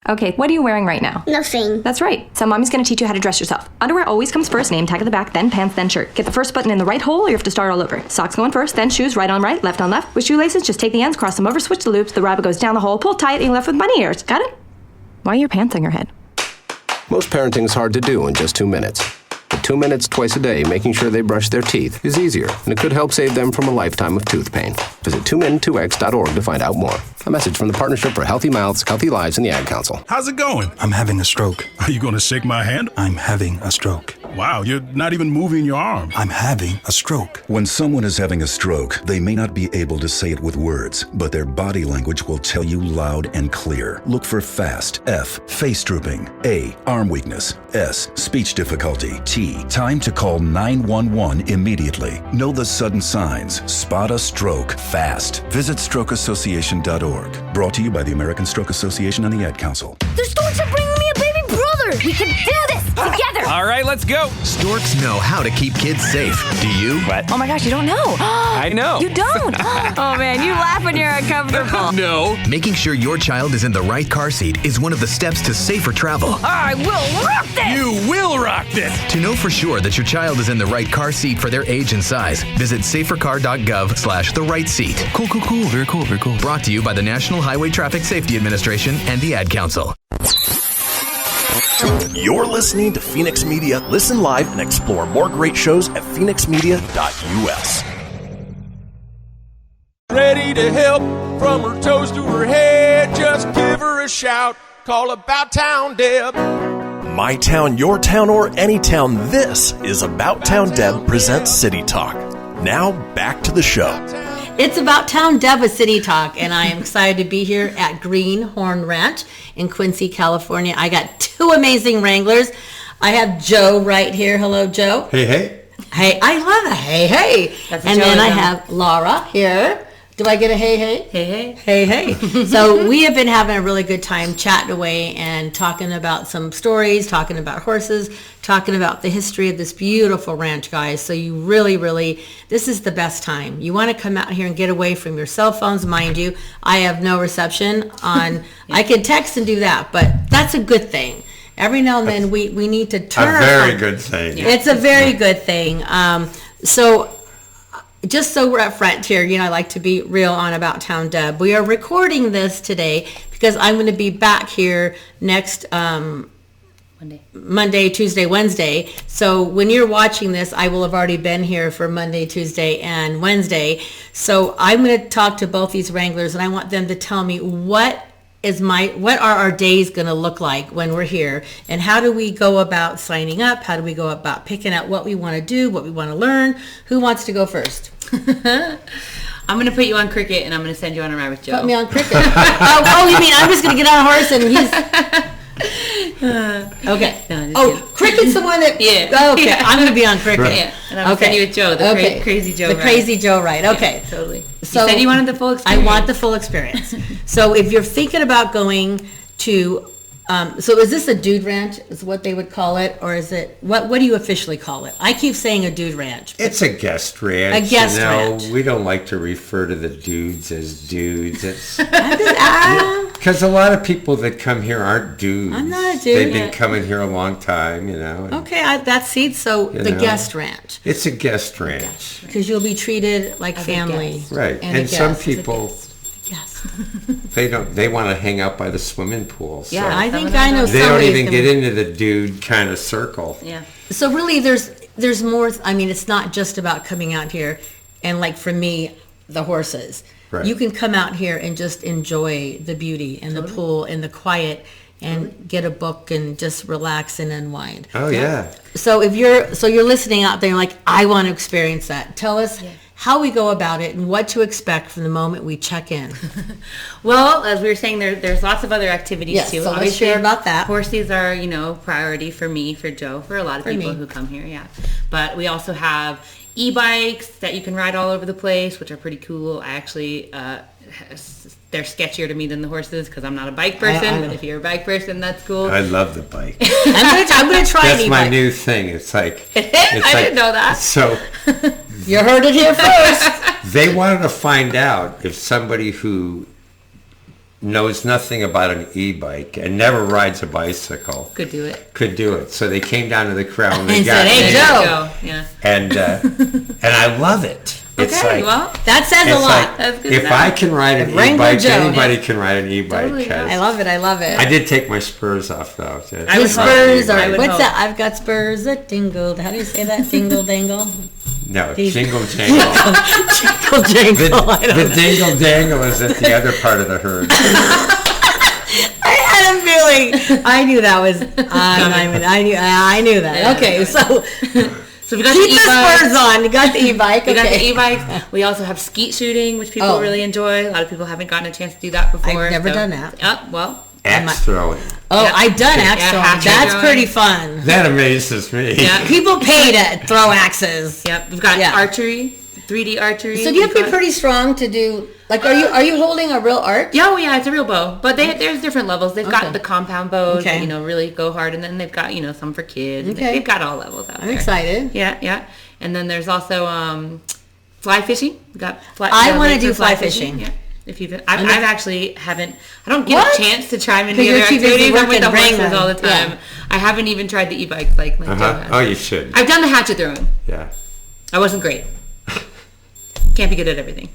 Okay, what are you wearing right now? Nothing. That's right. So mommy's going to teach you how to dress yourself. Underwear always comes first, name tag at the back, then pants, then shirt. Get the first button in the right hole or you have to start all over. Socks going first, then shoes, right on right, left on left. With shoelaces, just take the ends, cross them over, switch the loops, the rabbit goes down the hole, pull tight, and you're left with bunny ears. Got it? Why are your pants on your head? Most parenting's hard to do in just 2 minutes. But 2 minutes twice a day making sure they brush their teeth is easier, and it could help save them from a lifetime of tooth pain. Visit 2min2x.org to find out more. A message from the Partnership for Healthy Mouths, Healthy Lives, and the Ad Council. How's it going? I'm having a stroke. Are you going to shake my hand? I'm having a stroke. Wow, you're not even moving your arm. I'm having a stroke. When someone is having a stroke, they may not be able to say it with words, but their body language will tell you loud and clear. Look for FAST. F, face drooping. A, arm weakness. S, speech difficulty. T, key. Time to call 911 immediately. Know the sudden signs. Spot a stroke fast. Visit strokeassociation.org. Brought to you by the American Stroke Association and the Ad Council. The storks are bringing me a baby brother. We can do this together. All right, let's go. Storks know how to keep kids safe. Do you? What? Oh my gosh, you don't know. I know. You don't? Oh man, you laugh when you're uncomfortable. No. Making sure your child is in the right car seat is one of the steps to safer travel. I will rock this. You will rock this. To know for sure that your child is in the right car seat for their age and size, visit safercar.gov/the right seat. Cool. Very cool. Brought to you by the National Highway Traffic Safety Administration and the Ad Council. You're listening to Fenix Media. Listen live and explore more great shows at fenixmedia.us. Ready to help from her toes to her head. Just give her a shout. Call About Town Deb. My town, your town, or any town, this is About Town Deb presents City Talk. Now, back to the show. It's About Town Deb with City Talk, and I am excited to be here at Greenhorn Ranch in Quincy, California. I got two amazing wranglers. I have Joe right here. Hello, Joe. Hey. Hey, I love a hey. That's and then I have Lara here. Do I get a hey? Hey. So we have been having a really good time chatting away and talking about some stories, talking about horses, talking about the history of this beautiful ranch, guys. So you really, this is the best time. You want to come out here and get away from your cell phones. Mind you, I have no reception on, I can text and do that, but that's a good thing. Every now and then we need to turn a very good thing. It's a very good thing. So just so we're up front here, I like to be real on About Town Deb. We are recording this today because I'm going to be back here next Monday, Tuesday, Wednesday. So when you're watching this, I will have already been here for Monday, Tuesday, and Wednesday. So I'm going to talk to both these wranglers, and I want them to tell me what are our days going to look like when we're here, and how do we go about signing up? How do we go about picking out what we want to do, what we want to learn? Who wants to go first? I'm going to put you on Cricket, and I'm going to send you on a ride with Joe. Put me on Cricket. oh, you mean I'm just going to get on a horse and he's... okay. No, Cricket's the one that... Yeah. Okay, I'm going to be on Cricket. Right. Yeah, and I'm going to send you with Joe, the crazy Joe ride. The crazy Joe ride, okay. Yeah, totally. So you said you wanted the full experience. I want the full experience. So if you're thinking about going to... so is this a dude ranch, is what they would call it? Or is it... What do you officially call it? I keep saying a dude ranch. It's a guest ranch. A guest ranch. We don't like to refer to the dudes as dudes. It's... Because a lot of people that come here aren't dudes. I'm not a dude. They've been coming here a long time, Okay, that's seat. So the guest ranch. It's a guest ranch. Because you'll be treated like family. Right. And some people, they want to hang out by the swimming pool. So I think I know. They don't even get into the dude kind of circle. Yeah. So really, there's more. I mean, it's not just about coming out here, and like for me, the horses. Right. You can come out here and just enjoy the beauty and the pool and the quiet and get a book and just relax and unwind. Oh yeah. So if you're listening out there, like, I want to experience that. Tell us how we go about it and what to expect from the moment we check in. Well, as we were saying, there's lots of other activities too. So let's share about that. Horses are, priority for me, for Joe, for a lot of people who come here. Yeah. But we also have e-bikes that you can ride all over the place, which are pretty cool. I actually, they're sketchier to me than the horses because I'm not a bike person. But if you're a bike person, that's cool. I love the bike. I'm gonna try an e-bike. That's my new thing. It's like I didn't know that. So you heard it here first. They wanted to find out if somebody who knows nothing about an e-bike and never rides a bicycle could do it. So they came down to the crowd and they and got said, "Hey, Joe." Yeah. And I love it. It's okay, well, that says a lot. Like, that's good. If I can ride an e-bike, anybody can ride an e-bike. Totally. I love it. I did take my spurs off though. His spurs are. What's that? I've got spurs that dingle. How do you say that? Dingle dangle. No, jingle jangle. Jingle jangle. The dingle dangle is at the other part of the herd. I had a feeling. I knew that was. I knew that. Yeah. Okay, so. So we got keep the spurs on. You got the e-bike. We got the e-bikes. We also have skeet shooting, which people really enjoy. A lot of people haven't gotten a chance to do that before. I've never done that. Well, Axe throwing. Oh, I've done axe throwing. That's pretty fun. That amazes me. Yeah, people pay to throw axes. Yep, we've got archery, 3D archery. So do you have to be pretty strong to do? Like, are you holding a real arc? Yeah, yeah, it's a real bow. But there's different levels. They've got the compound bows that, really go hard, and then they've got, some for kids. Okay. They've got all levels out there. I'm excited. Yeah, yeah. And then there's also fly fishing. I want to do fly fishing. Yeah. I don't get a chance to chime into the other activities. I'm with the horses all the time. Yeah. I haven't even tried the e-bikes like Joe has. Oh, you should. I've done the hatchet throwing. Yeah. I wasn't great. Can't be good at everything.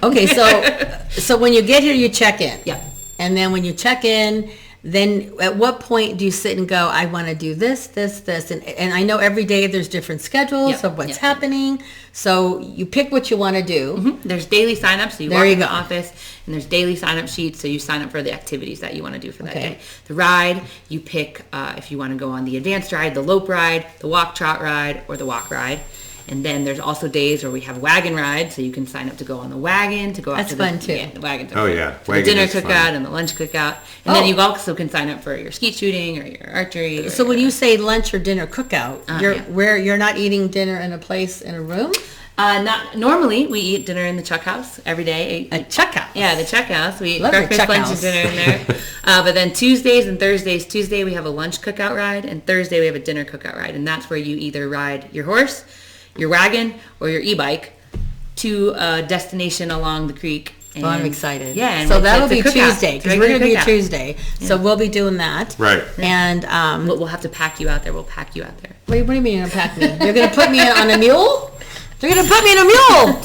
Okay, so when you get here, you check in. Yeah. And then when you check in, then at what point do you sit and go, I want to do this, and I know every day there's different schedules of what's happening. So you pick what you want to do. Mm-hmm. There's daily sign-ups, so you walk in the office, and there's daily sign-up sheets, so you sign up for the activities that you want to do for that day. The ride, you pick if you want to go on the advanced ride, the lope ride, the walk trot ride, or the walk ride. And then there's also days where we have wagon rides, so you can sign up to go on the wagon, to go out to fun too. Yeah, the wagon. The dinner cookout and the lunch cookout. And then you also can sign up for your skeet shooting or your archery. So when you say lunch or dinner cookout, you're not eating dinner in a place in a room? Not normally. We eat dinner in the Chuck House every day. A Chuck House. Yeah, the Chuck House. We eat breakfast, lunch, and dinner in there. But then Tuesdays and Thursdays. Tuesday we have a lunch cookout ride, and Thursday we have a dinner cookout ride, and that's where you either ride your horse, your wagon, or your e-bike to a destination along the creek. And, I'm excited. Yeah. And so that'll be Tuesday, because we're going to be a Tuesday. Yeah. So we'll be doing that. Right. And we'll have to pack you out there. We'll pack you out there. What do you mean you're going to pack me? You're going to put me on a mule? They're going to put me in a mule!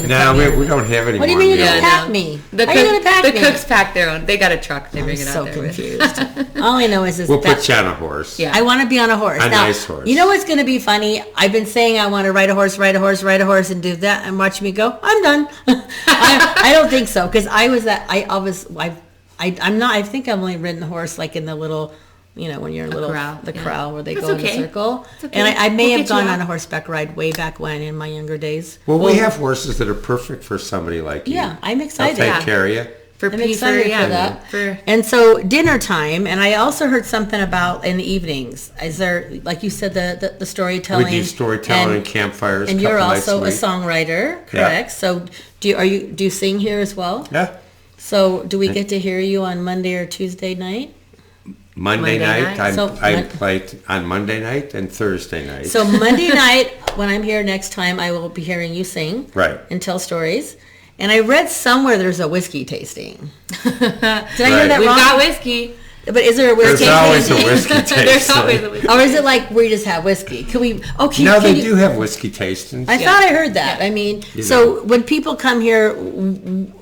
No, we don't have any. What do you mean you're going to pack me? How are you going to pack me? The cooks pack their own. They got a truck. They bring it out there. I'm so confused. All I know is this. We'll put you on a horse. Yeah. I want to be on a horse. A nice horse. You know what's going to be funny? I've been saying I want to ride a horse, and do that, and watch me go. I'm done. I don't think so, because I'm not. I think I've only ridden the horse like in the little. When you're in the corral where they go in a circle. Okay. And I may have gone on a horseback ride way back when in my younger days. Well, we have horses that are perfect for somebody like you. Yeah, I'm excited. They'll take care of you. I'm excited for that. And so dinner time, and I also heard something about in the evenings. Is there, like you said, the storytelling? We do storytelling and campfires. And you're also a songwriter, correct? Yeah. So do you sing here as well? Yeah. So do we get to hear you on Monday or Tuesday night? Monday night. I play on Monday night and Thursday night. So Monday night, when I'm here next time, I will be hearing you sing. Right. And tell stories. And I read somewhere there's a whiskey tasting. Did I hear that wrong? We've got whiskey. But is there a whiskey tasting? There's always a whiskey tasting. There's always a whiskey. Or is it like we just have whiskey? Can we? Okay. No, they do have whiskey tastings. I thought I heard that. I mean, so when people come here,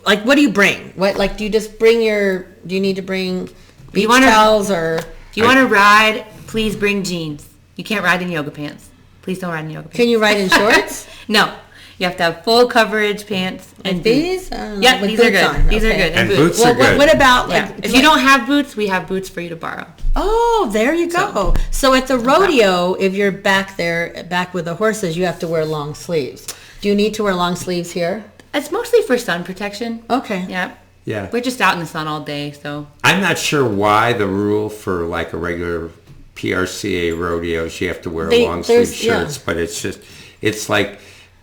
like, what do you bring? What, like, do you just bring do you need to bring beach towels or? If you want to ride, please bring jeans. You can't ride in yoga pants. Please don't ride in yoga pants. Can you ride in shorts? No. You have to have full coverage pants and these? Yeah, these are good. These are good. And boots are good. What about if you don't have boots, we have boots for you to borrow. Oh, there you go. So at the rodeo, if you're back with the horses, you have to wear long sleeves. Do you need to wear long sleeves here? It's mostly for sun protection. Okay. Yeah. Yeah. We're just out in the sun all day, so. I'm not sure why the rule for like a regular PRCA rodeos, you have to wear long sleeve shirts, but it's like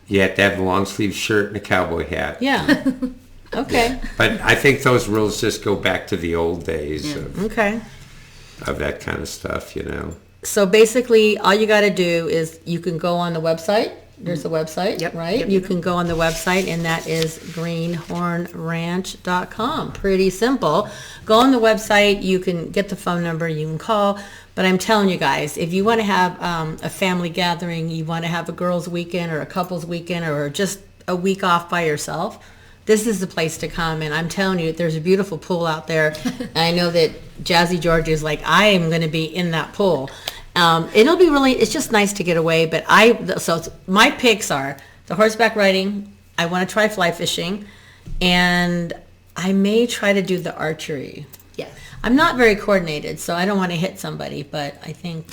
you have to have a long sleeve shirt and a cowboy hat. Yeah. Okay. But I think those rules just go back to the old days of that kind of stuff, So basically, all you got to do is you can go on the website. There's a website, right? Yep. You can go on the website, and that is greenhornranch.com. Pretty simple. Go on the website. You can get the phone number. You can call. But I'm telling you guys, if you want to have a family gathering, you want to have a girls' weekend or a couples' weekend or just a week off by yourself, this is the place to come. And I'm telling you, there's a beautiful pool out there. And I know that Jazzy George is like, I am going to be in that pool. It'll be it's just nice to get away, but my picks are the horseback riding, I want to try fly fishing, and I may try to do the archery. Yes. I'm not very coordinated, so I don't want to hit somebody, but I think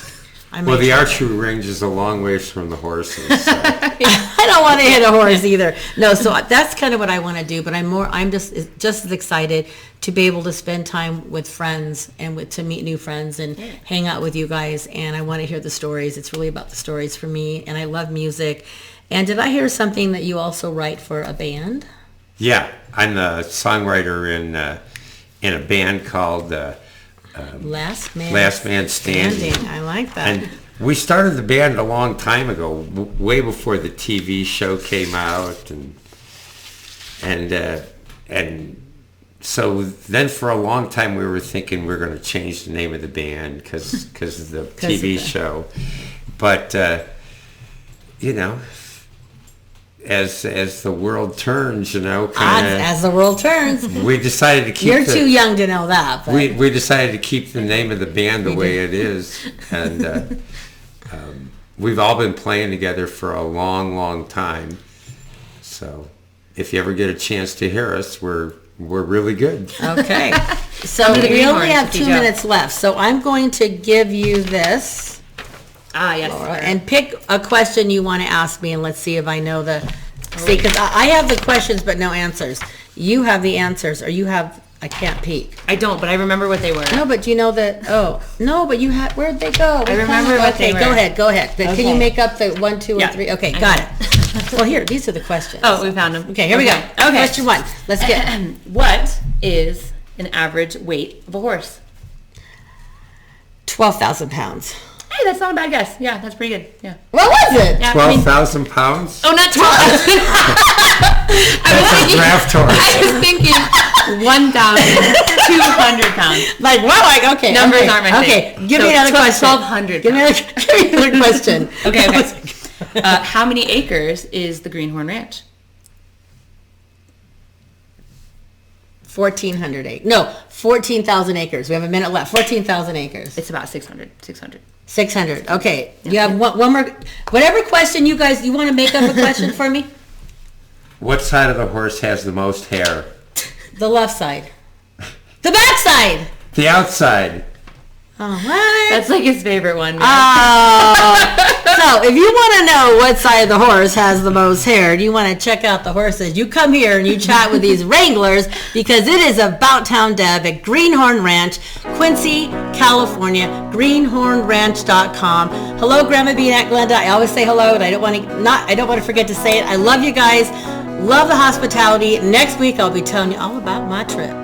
Well, the archery range is a long ways from the horses. So. I don't want to hit a horse either. No, so that's kind of what I want to do. But I'm just as excited to be able to spend time with friends and to meet new friends and hang out with you guys. And I want to hear the stories. It's really about the stories for me. And I love music. And did I hear something that you also write for a band? Yeah, I'm the songwriter in a band called Last Man Standing. I like that. And we started the band a long time ago, way before the TV show came out, and so then for a long time we were thinking we were going to change the name of the band because of the TV show, but you know. As the world turns, you know, as the world turns, we decided to keep. You're too young to know that. But. We decided to keep the name of the band the way it is, and we've all been playing together for a long, long time. So, if you ever get a chance to hear us, we're really good. Okay, so we only have 2 minutes left, so I'm going to give you this. Yes. Laura, and pick a question you want to ask me, and let's see if I know see, because I have the questions but no answers. You have the answers, or you have, I can't peek. I don't, but I remember what they were. No, but you know that, no, but you had, where'd they go? I remember what they were. Go ahead. But can you make up the 1, 2, and 3? Okay, got it. Well, here, these are the questions. Oh, we found them. Okay, here we go. Okay. Question 1. Let's get What is an average weight of a horse? 12,000 pounds. Hey, that's not a bad guess. Yeah, that's pretty good. Yeah. What was it? Yeah, 12,000 pounds? Oh, not 12. That's a draft horse. I was thinking 1,200 pounds. Like, wow, okay. Numbers aren't my thing. Okay, give me another question. 1,200 Give me another question. Okay. How many acres is the Greenhorn Ranch? 1,400 acres. No, 14,000 acres. We have a minute left. 14,000 acres. It's about 600. 600. Okay. Yeah. You have one more. Whatever question you want to make up a question for me? What side of the horse has the most hair? The left side. The back side. The outside. Oh, what? That's like his favorite one. So if you want to know what side of the horse has the most hair, and you want to check out the horses, you come here and you chat with these wranglers, because it is About Town Deb at Greenhorn Ranch, Quincy, California, greenhornranch.com. Hello, Grandma Bean at Glenda. I always say hello, and I don't want to forget to say it. I love you guys. Love the hospitality. Next week I'll be telling you all about my trip.